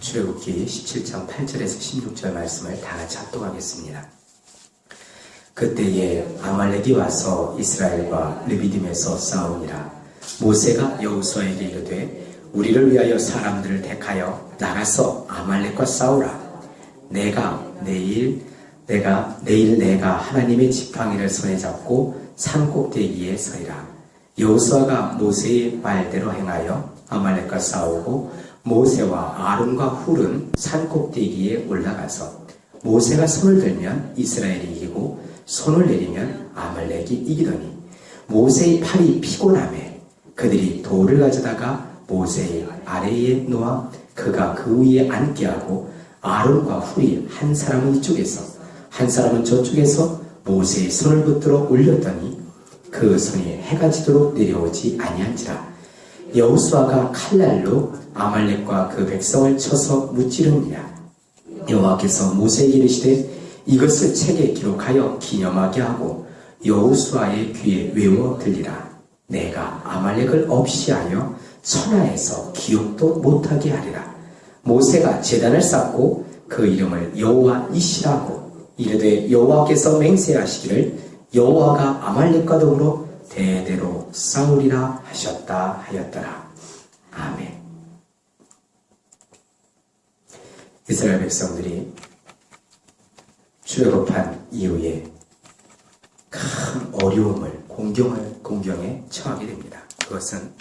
출애굽기 17장 8절에서 16절 말씀을 다 같이 합독하겠습니다. 그때에 아말렉이 와서 이스라엘과 르비딤에서 싸우니라. 모세가 여호수아에게 이르되 우리를 위하여 사람들을 택하여 나가서 아말렉과 싸우라. 내일 내가 하나님의 지팡이를 손에 잡고 산 꼭대기에 서리라. 여호수아가 모세의 말대로 행하여 아말렉과 싸우고 모세와 아론과 훌은 산 꼭대기에 올라가서 모세가 손을 들면 이스라엘이 이기고 손을 내리면 아말렉이 이기더니 모세의 팔이 피곤하매 그들이 돌을 가져다가 모세의 아래에 놓아 그가 그 위에 앉게 하고 아론과 훌이 한 사람은 이쪽에서 한 사람은 저쪽에서 모세의 손을 붙들어 올렸더니 그 손이 해가 지도록 내려오지 아니한지라. 여호수아가 칼날로 아말렉과 그 백성을 쳐서 무찌르니라. 여호와께서 모세에게 이르시되 이것을 책에 기록하여 기념하게 하고 여호수아의 귀에 외워 들리라. 내가 아말렉을 없이 하여 천하에서 기억도 못하게 하리라. 모세가 제단을 쌓고 그 이름을 여호와 이시라고 이르되 여호와께서 맹세하시기를 여호와가 아말렉과 더불어 대대로 싸우리라 하셨다 하였더라. 아멘. 이스라엘 백성들이 출애굽한 이후에 큰 어려움을 공경에 처하게 됩니다. 그것은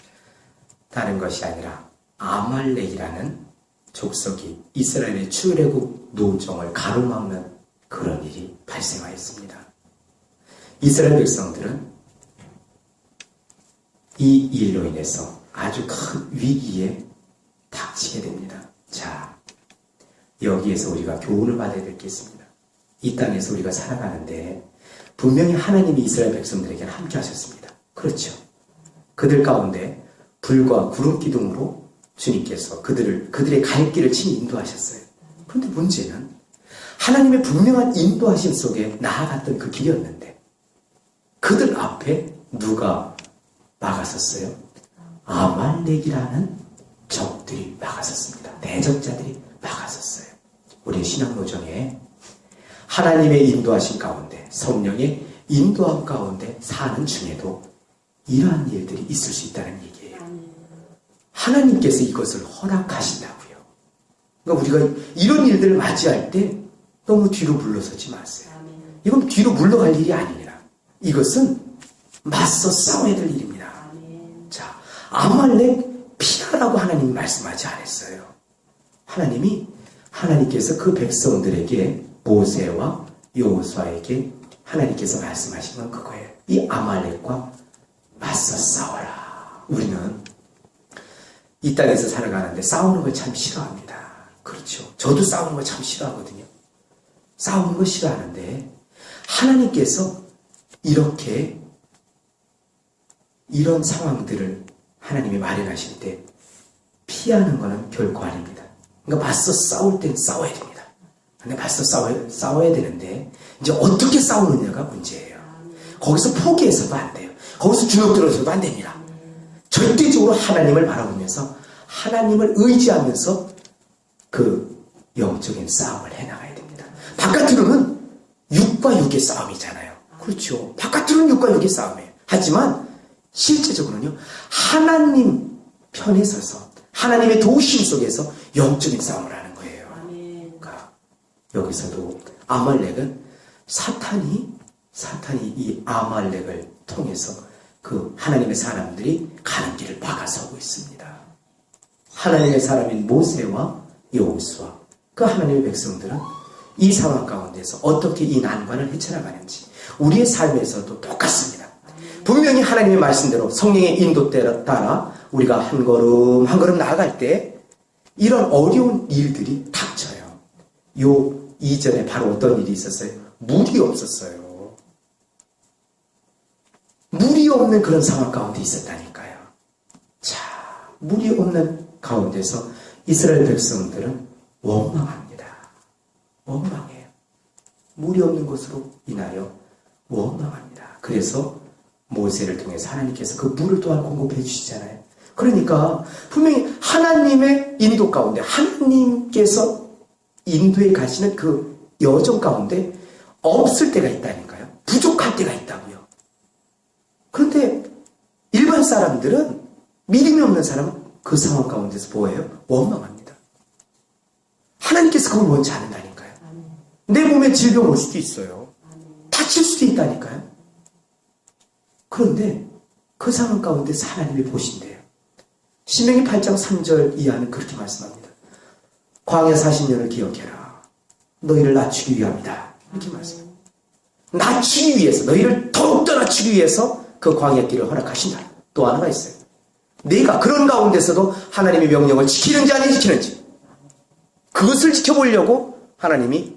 다른 것이 아니라 아말렉이라는 족속이 이스라엘의 출애굽 노정을 가로막는 그런 일이 발생하였습니다. 이스라엘 백성들은 이 일로 인해서 아주 큰 위기에 닥치게 됩니다. 자, 여기에서 우리가 교훈을 받아야 될 게 있습니다. 이 땅에서 우리가 살아가는데 분명히 하나님이 이스라엘 백성들에게 함께 하셨습니다. 그렇죠. 그들 가운데 불과 구름 기둥으로 주님께서 그들의 갈 길을 친히 인도하셨어요. 그런데 문제는 하나님의 분명한 인도하심 속에 나아갔던 그 길이었는데 그들 앞에 누가 막았었어요? 아말렉이라는 적들이 막았었습니다. 대적자들이 막았었어요. 우리 신앙노정에 하나님의 인도하심 가운데 성령의 인도함 가운데 사는 중에도 이러한 일들이 있을 수 있다는 얘기예요. 하나님께서 이것을 허락하신다고요. 그러니까 우리가 이런 일들을 맞이할 때 너무 뒤로 물러서지 마세요. 이건 뒤로 물러갈 일이 아닙니다. 이것은 맞서 싸워야 될 일입니다. 자, 아말렉 피하라고 하나님이 말씀하지 않았어요. 하나님께서 그 백성들에게 모세와 여호수아에게 하나님께서 말씀하신 건 그거예요. 이 아말렉과 맞서 싸워라. 우리는 이 땅에서 살아가는데 싸우는 걸 참 싫어합니다. 그렇죠. 저도 싸우는 걸 참 싫어하거든요. 싸우는 거 싫어하는데 하나님께서 이런 상황들을 하나님이 마련하실 때 피하는 것은 결코 아닙니다. 그러니까 맞서 싸울 땐 싸워야 됩니다. 근데 맞서 싸워야 되는데 이제 어떻게 싸우느냐가 문제예요. 거기서 포기해서도 안 돼요. 거기서 주눅들어서도 안 됩니다. 절대적으로 하나님을 바라보면서 하나님을 의지하면서 그 영적인 싸움을 해나가야 됩니다. 바깥으로는 육과 육의 싸움이잖아요. 그렇죠. 바깥으로는 육과 육의 싸움이에요. 하지만 실제적으로는요, 하나님 편에 서서 하나님의 도우심 속에서 영적인 싸움을 하는 거예요. 그러니까 여기서도 아말렉은 사탄이 이 아말렉을 통해서 그 하나님의 사람들이 가는 길을 막아서고 있습니다. 하나님의 사람인 모세와 여호수아, 그 하나님의 백성들은 이 상황 가운데서 어떻게 이 난관을 헤쳐나가는지 우리의 삶에서도 똑같습니다. 분명히 하나님의 말씀대로 성령의 인도 따라 우리가 한 걸음 한 걸음 나아갈 때 이런 어려운 일들이 닥쳐요. 요 이전에 바로 어떤 일이 있었어요? 물이 없었어요. 물이 없는 그런 상황 가운데 있었다니까요. 자, 물이 없는 가운데서 이스라엘 백성들은 원망합니다. 원망해요. 물이 없는 것으로 인하여 원망합니다. 그래서 모세를 통해서 하나님께서 그 물을 또한 공급해 주시잖아요. 그러니까 분명히 하나님의 인도 가운데 하나님께서 인도에 가시는 그 여정 가운데 없을 때가 있다니까요. 부족할 때가 있다고요. 그런데 일반 사람들은 믿음이 없는 사람은 그 상황 가운데서 뭐예요? 원망합니다. 하나님께서 그걸 원치 않는다니까요. 내 몸에 질병 올 수도 있어요. 다칠 수도 있다니까요. 그런데 그 상황 가운데서 하나님이 보신대요. 신명기 8장 3절 이하는 그렇게 말씀합니다. 광야 40년을 기억해라. 너희를 낮추기 위함이다. 이렇게 말씀합니다. 낮추기 위해서, 너희를 더욱더 낮추기 위해서 그 광야 길을 허락하신다. 또 하나가 있어요. 내가 그런 가운데서도 하나님의 명령을 지키는지 안 지키는지 그것을 지켜보려고 하나님이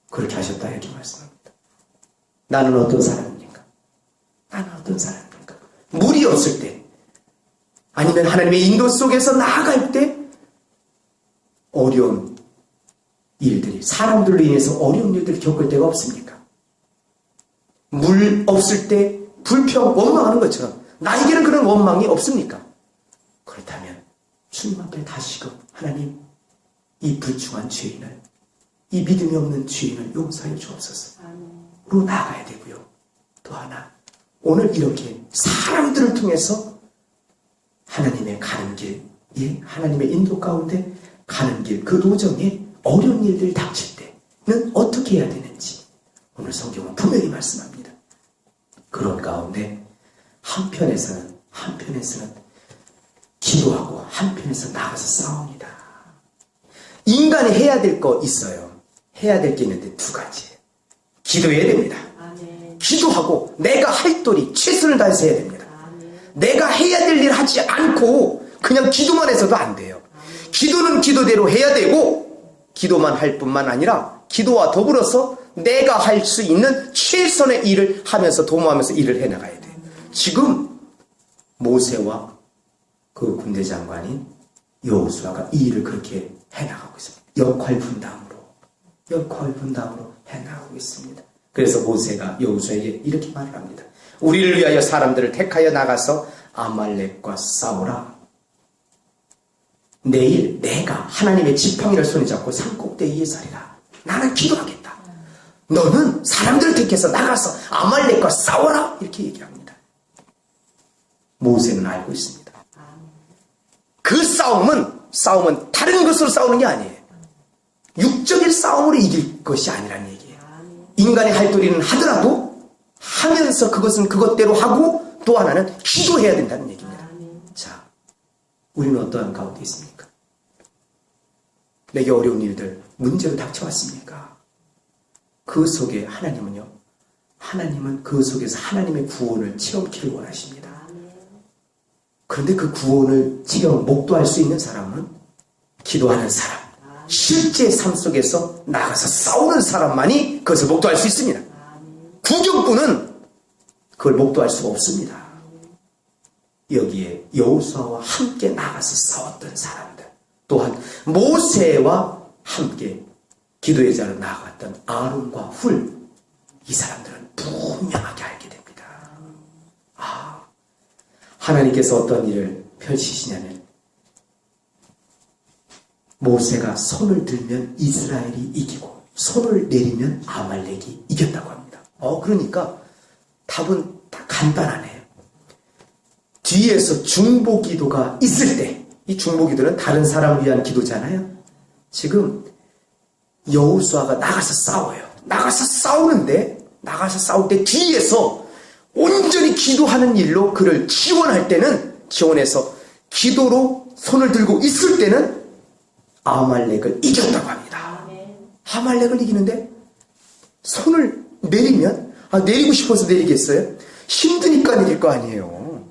그렇게 하셨다 이렇게 말씀합니다. 나는 어떤 사람입니까? 나는 어떤 사람입니까? 물이 없을 때 아니면 하나님의 인도 속에서 나아갈 때 어려운 일들이 사람들로 인해서 어려운 일들을 겪을 때가 없습니까? 물 없을 때 불평, 원망하는 것처럼 나에게는 그런 원망이 없습니까? 그렇다면 주님 앞에 다시금 하나님 이 불충한 죄인을 이 믿음이 없는 죄인을 용서해 주옵소서로 나아가야 되고요. 또 하나 오늘 이렇게 사람들을 통해서 하나님의 가는 길, 예, 하나님의 인도 가운데 가는 길, 그 도정에 어려운 일들이 닥칠 때는 어떻게 해야 되는지 오늘 성경은 분명히 말씀합니다. 그런 가운데 한편에서는 기도하고 한편에서 나가서 싸웁니다. 인간이 해야 될 거 있어요. 해야 될 게 있는데 두 가지. 기도해야 됩니다. 기도하고 내가 할 도리 최선을 다해서 해야 됩니다. 내가 해야 될 일 하지 않고 그냥 기도만 해서도 안 돼요. 기도는 기도대로 해야 되고 기도만 할 뿐만 아니라 기도와 더불어서 내가 할 수 있는 최선의 일을 하면서 도모하면서 일을 해나가야 돼요. 지금 모세와 그 군대 장관인 여호수아가 이 일을 그렇게 해나가고 있습니다. 역할 분담으로 해나가고 있습니다. 그래서 모세가 여호수아에게 이렇게 말을 합니다. 우리를 위하여 사람들을 택하여 나가서 아말렉과 싸우라. 내일 내가 하나님의 지팡이를 손에 잡고 산꼭대기에 서리라. 나는 기도하겠다. 너는 사람들을 택해서 나가서 아말렉과 싸워라. 이렇게 얘기합니다. 모세는 알고 있습니다. 그 싸움은 다른 것으로 싸우는 게 아니에요. 육적인 싸움으로 이길 것이 아니라는 얘기예요. 인간의 할 도리는 하더라도 하면서 그것은 그것대로 하고 또 하나는 기도해야 된다는 얘기입니다. 자, 우리는 어떠한 가운데 있습니까? 내게 어려운 일들, 문제로 닥쳐왔습니까? 그 속에 하나님은 그 속에서 하나님의 구원을 체험키를 원하십니다. 그런데 그 구원을 목도할 수 있는 사람은 기도하는 사람, 실제 삶 속에서 나가서 싸우는 사람만이 그것을 목도할 수 있습니다. 구경꾼은 그걸 목도할 수가 없습니다. 여기에 여호수아와 함께 나가서 싸웠던 사람들, 또한 모세와 함께 기도의 자로 나아갔던 아론과 훌, 이 사람들은 분명하게 알게 됩니다. 하나님께서 어떤 일을 펼치시냐면 모세가 손을 들면 이스라엘이 이기고 손을 내리면 아말렉이 이겼다고 합니다. 그러니까 답은 다 간단하네요. 뒤에서 중보기도가 있을 때, 이 중보기도는 다른 사람을 위한 기도잖아요. 지금 여호수아가 나가서 싸워요. 나가서 싸울 때 뒤에서 온전히 기도하는 일로 그를 지원해서 기도로 손을 들고 있을 때는 아말렉을 이겼다고 합니다. 아말렉을 이기는데 손을 내리면 내리고 싶어서 내리겠어요? 힘드니까 내릴 거 아니에요.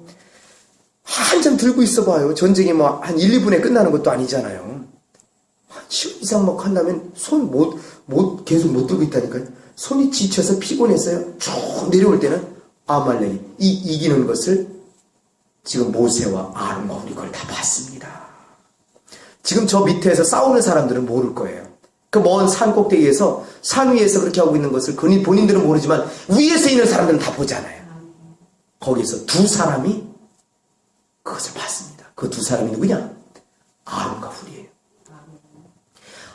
한참 들고 있어봐요. 전쟁이 한 1, 2분에 끝나는 것도 아니잖아요. 한 시간 이상 한다면 계속 못 들고 있다니까요. 손이 지쳐서 피곤해서요. 쭉 내려올 때는 아말렉이 이기는 것을 지금 모세와 아론과 우리 그걸 다 봤습니다. 지금 저 밑에서 싸우는 사람들은 모를 거예요. 그 먼 산 꼭대기에서 산 위에서 그렇게 하고 있는 것을 본인들은 모르지만 위에서 있는 사람들은 다 보잖아요. 거기서 두 사람이 그것을 봤습니다. 그 두 사람이 누구냐? 아론과 훌이에요.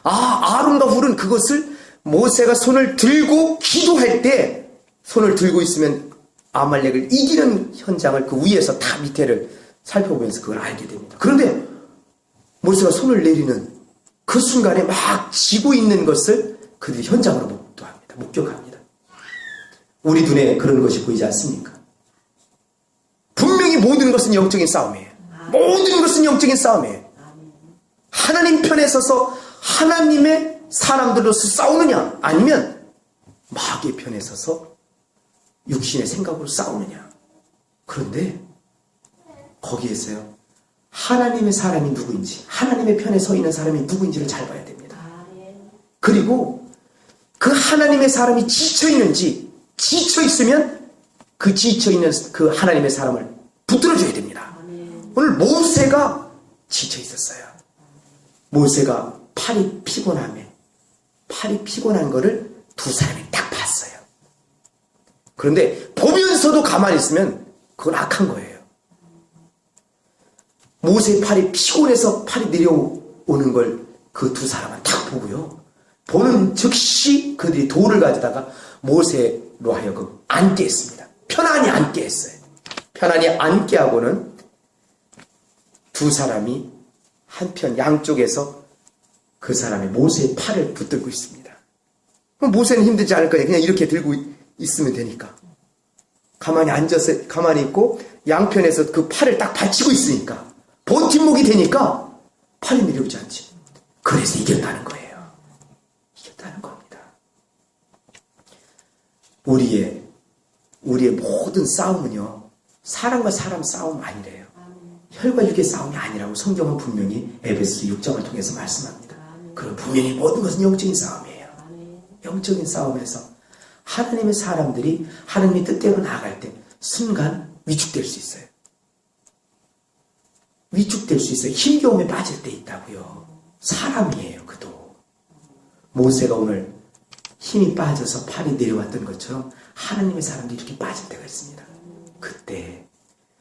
아론과 훌은 그것을 모세가 손을 들고 기도할 때 손을 들고 있으면 아말렉을 이기는 현장을 그 위에서 다 밑에를 살펴보면서 그걸 알게 됩니다. 그런데 모세가 손을 내리는 그 순간에 막 지고 있는 것을 그들이 현장으로 목격합니다. 우리 눈에 그런 것이 보이지 않습니까? 분명히 모든 것은 영적인 싸움이에요. 모든 것은 영적인 싸움이에요. 하나님 편에 서서 하나님의 사람들로서 싸우느냐, 아니면 마귀의 편에 서서 육신의 생각으로 싸우느냐. 그런데 거기에서요, 하나님의 사람이 누구인지, 하나님의 편에 서 있는 사람이 누구인지를 잘 봐야 됩니다. 그리고 그 하나님의 사람이 지쳐있는지, 지쳐있으면 그 지쳐있는 그 하나님의 사람을 붙들어줘야 됩니다. 오늘 모세가 지쳐있었어요. 모세가 팔이 피곤한 거를 두 사람이 딱 봤어요. 그런데 보면서도 가만히 있으면 그건 악한 거예요. 모세의 팔이 피곤해서 팔이 내려오는 걸 그 두 사람은 딱 보고요. 보는 즉시 그들이 돌을 가져다가 모세로 하여금 앉게 했습니다. 편안히 앉게 했어요. 편안히 앉게 하고는 두 사람이 한편 양쪽에서 그 사람이 모세의 팔을 붙들고 있습니다. 그럼 모세는 힘들지 않을 거냐. 그냥 이렇게 들고 있으면 되니까. 가만히 앉아서, 가만히 있고 양편에서 그 팔을 딱 받치고 있으니까 버팀목이 되니까 팔이 내려오지 않지. 그래서 이겼다는 거예요. 이겼다는 겁니다. 우리의 모든 싸움은요, 사람과 사람 싸움 아니래요. 혈과 육의 싸움이 아니라고 성경은 분명히 에베소 6장을 통해서 말씀합니다. 그럼 분명히 모든 것은 영적인 싸움이에요. 영적인 싸움에서 하나님의 사람들이 하나님의 뜻대로 나아갈 때 순간 위축될 수 있어요. 위축될 수 있어요. 힘겨움에 빠질 때 있다고요. 사람이에요. 그도. 모세가 오늘 힘이 빠져서 팔이 내려왔던 것처럼 하나님의 사람들이 이렇게 빠질 때가 있습니다. 그때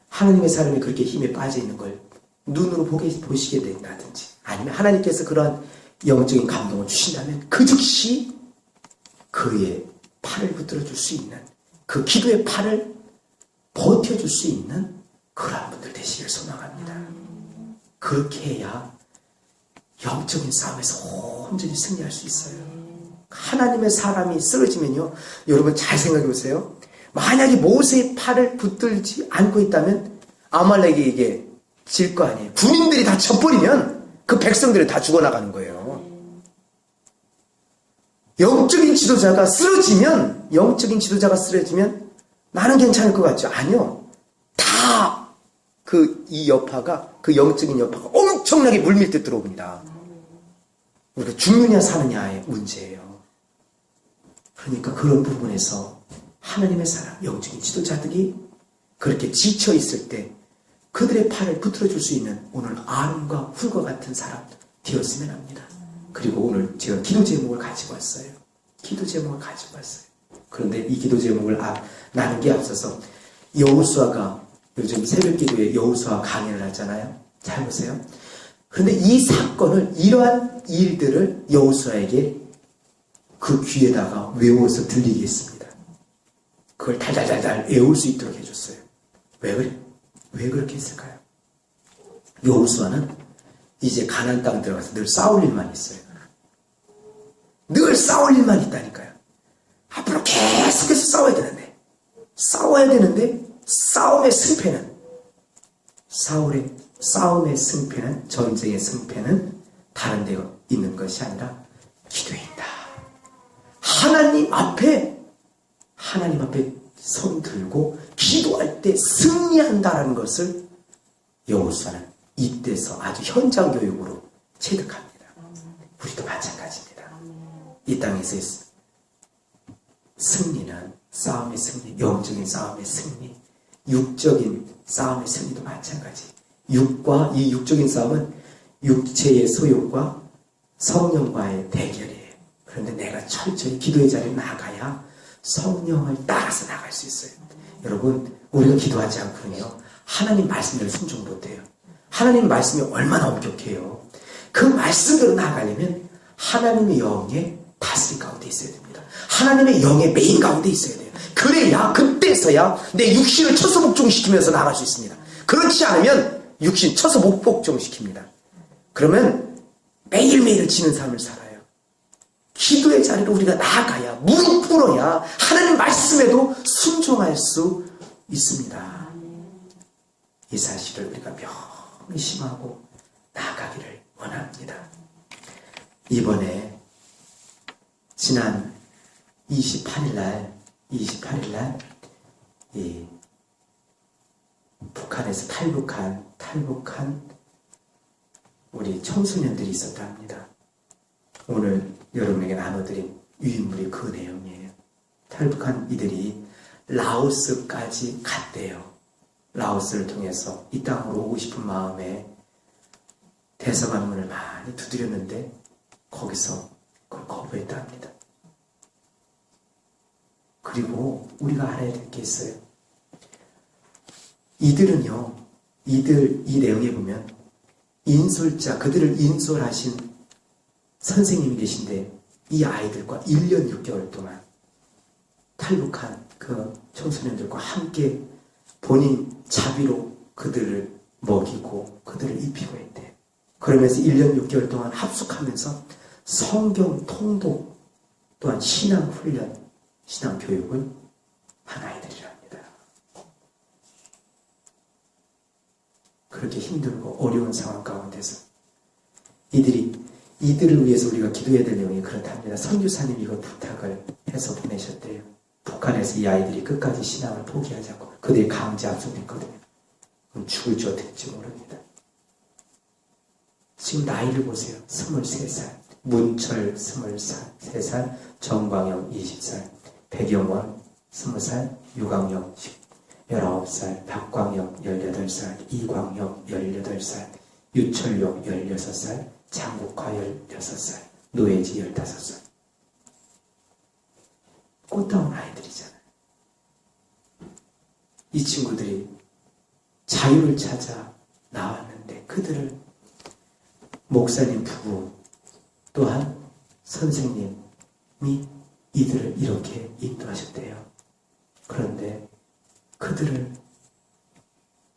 하나님의 사람이 그렇게 힘에 빠져 있는 걸 눈으로 보시게 된다든지, 아니면 하나님께서 그러한 영적인 감동을 주신다면 그 즉시 그의 팔을 붙들어줄 수 있는, 그 기도의 팔을 버텨줄 수 있는 그러한 분들 되시길 소망합니다. 그렇게 해야 영적인 싸움에서 온전히 승리할 수 있어요. 하나님의 사람이 쓰러지면요, 여러분 잘 생각해 보세요. 만약에 모세의 팔을 붙들지 않고 있다면 아말렉에게 질 거 아니에요. 군인들이 다 져버리면 그 백성들이 다 죽어나가는 거예요. 영적인 지도자가 쓰러지면 나는 괜찮을 것 같죠? 아니요. 다 이 여파가, 그 영적인 여파가 엄청나게 물밀듯 들어옵니다. 우리가 죽느냐 사느냐의 문제예요. 그러니까 그런 부분에서 하나님의 사람, 영적인 지도자들이 그렇게 지쳐 있을 때 그들의 팔을 붙들어줄 수 있는 오늘 아론과 훌과 같은 사람 되었으면 합니다. 그리고 오늘 제가 기도 제목을 가지고 왔어요. 그런데 이 기도 제목을 나는 게 앞서서 여호수아가 요즘 새벽 기도에 여호수아 강연을 하잖아요. 잘 보세요. 그런데 이 사건을, 이러한 일들을 여호수아에게 그 귀에다가 외워서 들리게 했습니다. 그걸 달달달달 외울 수 있도록 해줬어요. 왜 그렇게 했을까요? 여호수아는 이제 가나안 땅 들어가서 늘 싸울 일만 있어요. 늘 싸울 일만 있다니까요. 앞으로 계속해서 싸워야 되는데 싸움의 승패는, 전쟁의 승패는 다른 데 있는 것이 아니라 기도에 있다. 하나님 앞에 손 들고 기도할 때 승리한다라는 것을 여호수아는 이때서 아주 현장 교육으로 체득합니다. 우리도 마찬가지입니다. 이 땅에서의 승리는 싸움의 승리, 영적인 싸움의 승리, 육적인 싸움의 승리도 마찬가지. 이 육적인 싸움은 육체의 소욕과 성령과의 대결이에요. 그런데 내가 철저히 기도의 자리에 나가야 성령을 따라서 나갈 수 있어요. 여러분, 우리가 기도하지 않고는요, 하나님 말씀대로 순종 못해요. 하나님 말씀이 얼마나 엄격해요. 그 말씀대로 나아가려면 하나님의 영의 다스림 가운데 있어야 됩니다. 하나님의 영의 메인 가운데 있어야 돼요. 그래야 그때서야 내 육신을 쳐서 복종시키면서 나갈 수 있습니다. 그렇지 않으면 육신 쳐서 못 복종시킵니다. 그러면 매일매일 지는 삶을 살아요. 기도의 자리로 우리가 나아가야, 무릎 꿇어야 하나님 말씀에도 순종할 수 있습니다. 이 사실을 우리가 명심하고 나아가기를 원합니다. 이번에 지난 28일 날 이 북한에서 탈북한 우리 청소년들이 있었다 합니다. 오늘 여러분에게 나눠드린 유인물이 그 내용이에요. 탈북한 이들이 라오스까지 갔대요. 라오스를 통해서 이 땅으로 오고 싶은 마음에 대서관문을 많이 두드렸는데 거기서 그걸 거부했다 합니다. 그리고 우리가 알아야 될 게 있어요. 이들은요, 이 내용에 보면 인솔자, 그들을 인솔하신 선생님이 계신데 이 아이들과 1년 6개월 동안 탈북한 그 청소년들과 함께 본인 자비로 그들을 먹이고 그들을 입히고 했대요. 그러면서 1년 6개월 동안 합숙하면서 성경 통독 또한 신앙 훈련, 신앙 교육을 한 아이들이랍니다. 그렇게 힘들고 어려운 상황 가운데서 이들을 위해서 우리가 기도해야 될 내용이 그렇답니다. 선교사님이 이걸 부탁을 해서 보내셨대요. 북한에서 이 아이들이 끝까지 신앙을 포기하지 않고 그들이 강제 압송됐거든요. 그럼 죽을지 어떨지 모릅니다. 지금 나이를 보세요. 23살, 문철 23살, 정광영 20살, 백영원 20살, 유광영 19살, 박광영 18살, 이광영 18살, 유철용 16살, 장국화 16살, 노예지 15살. 꽃다운 아이들이잖아요. 이 친구들이 자유를 찾아 나왔는데 그들을 목사님 부부 또한 선생님이 이들을 이렇게 인도하셨대요. 그런데 그들을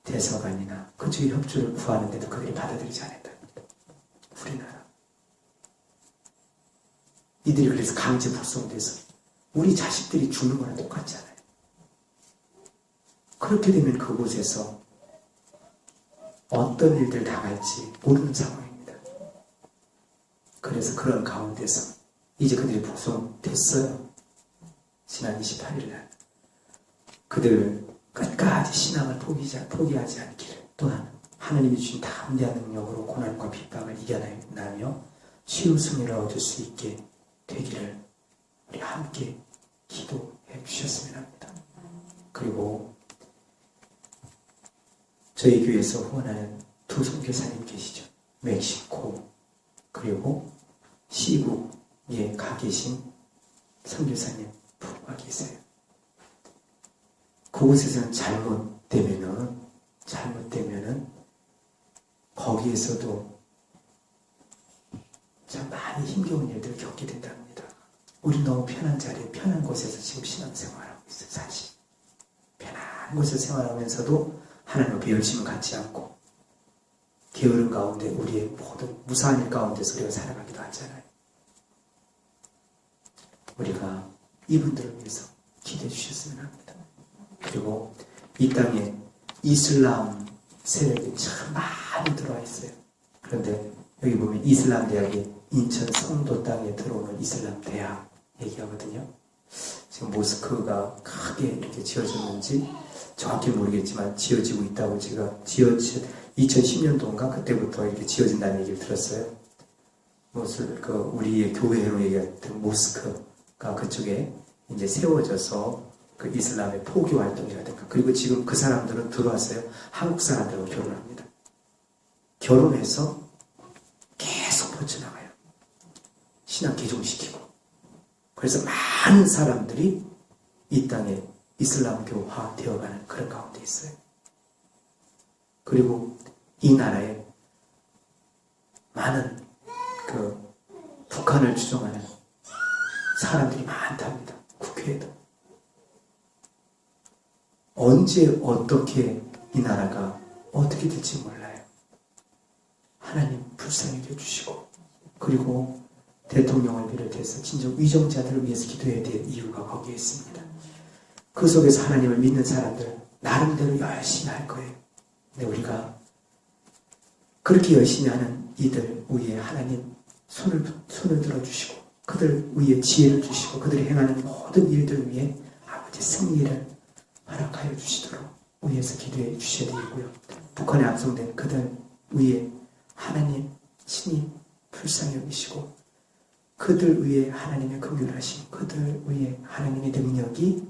대서관이나 그쪽의 협조를 구하는데도 그들이 받아들이지 않았답니다. 우리나라. 이들이 그래서 강제 북송돼서 우리 자식들이 죽는 거랑 똑같잖아요. 그렇게 되면 그곳에서 어떤 일들 당할지 모르는 상황입니다. 그래서 그런 가운데서 이제 그들이 북송됐어요. 지난 28일 날. 그들 끝까지 신앙을 포기하지 않기를, 또한 하나님이 주신 담대한 능력으로 고난과 핍박을 이겨내며 치유 승리를 얻을 수 있게 되기를 우리 함께 기도해 주셨으면 합니다. 그리고 저희 교회에서 후원하는 두 선교사님 계시죠. 멕시코 그리고 시국에 가 계신 선교사님 부부가 계세요. 그곳에서는 잘못되면은 거기에서도 참 많이 힘겨운 일들을 겪게 된답니다. 우리 너무 편한 자리에 편한 곳에서 지금 신앙생활하고 있어요. 사실 편한 곳에서 생활하면서도 하나님 앞에 열심을 갖지 않고 게으른 가운데 우리의 모든 무사한 일 가운데서 우리가 살아가기도 하잖아요. 우리가 이분들을 위해서 기도해 주셨으면 합니다. 그리고 이 땅에 이슬람 세력이 참 많이 들어와 있어요. 그런데 여기 보면 이슬람 대학이 인천 성도 땅에 들어오는 이슬람 대학 얘기하거든요. 지금 모스크가 크게 이렇게 지어졌는지 정확히 모르겠지만 지어지고 있다고 제가 2010년도인가 그때부터 이렇게 지어진다는 얘기를 들었어요. 우리의 교회로 얘기했던 모스크가 그쪽에 이제 세워져서 그 이슬람의 포교 활동이라든가, 그리고 지금 그 사람들은 들어왔어요. 한국 사람들하고 결혼합니다. 결혼해서 계속 퍼져나가요. 신앙 개종시키고. 그래서 많은 사람들이 이 땅에 이슬람교화 되어가는 그런 가운데 있어요. 그리고 이 나라에 많은 북한을 추종하는 사람들이 많답니다. 국회에도. 언제 어떻게 이 나라가 어떻게 될지 몰라요. 하나님 불쌍히 여겨주시고, 그리고 대통령을 비롯해서 진정 위정자들을 위해서 기도해야 될 이유가 거기에 있습니다. 그 속에서 하나님을 믿는 사람들 나름대로 열심히 할 거예요. 근데 우리가 그렇게 열심히 하는 이들 위에 하나님 손을 들어주시고, 그들 위에 지혜를 주시고, 그들이 행하는 모든 일들 위에 아버지 승리를 허락하여 주시도록 위에서 기도해 주셔야 되고요. 북한에 압송된 그들 위에 하나님 친히 불쌍히 여기시고, 그들 위에 하나님의 긍휼하심, 그들 위에 하나님의 능력이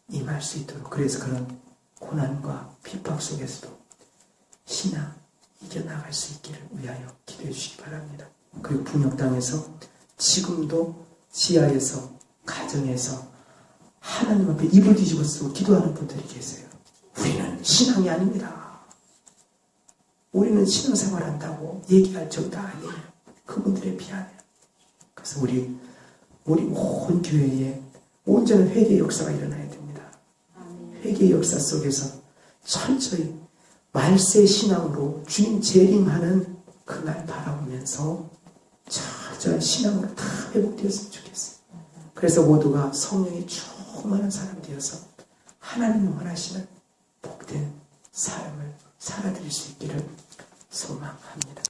임할 수 있도록, 그래서 그런 고난과 핍박 속에서도 신앙 이겨나갈 수 있기를 위하여 기도해 주시기 바랍니다. 그리고 북녘 땅에서 지금도 지하에서, 가정에서 하나님 앞에 이불 뒤집어 쓰고 기도하는 분들이 계세요. 우리는 신앙이 아닙니다. 우리는 신앙생활 한다고 얘기할 정도 아니에요. 그분들에 비하면. 그래서 우리 온 교회에 온전한 회개의 역사가 일어나야 됩니다. 회개의 역사 속에서 철저히 말세 신앙으로 주님 재림하는 그날 바라보면서 철저한 신앙으로 다 회복되었으면 좋겠어요. 그래서 모두가 성령이 충만한 사람 되어서 하나님이 원하시는 복된 삶을 살아드릴 수 있기를 소망합니다.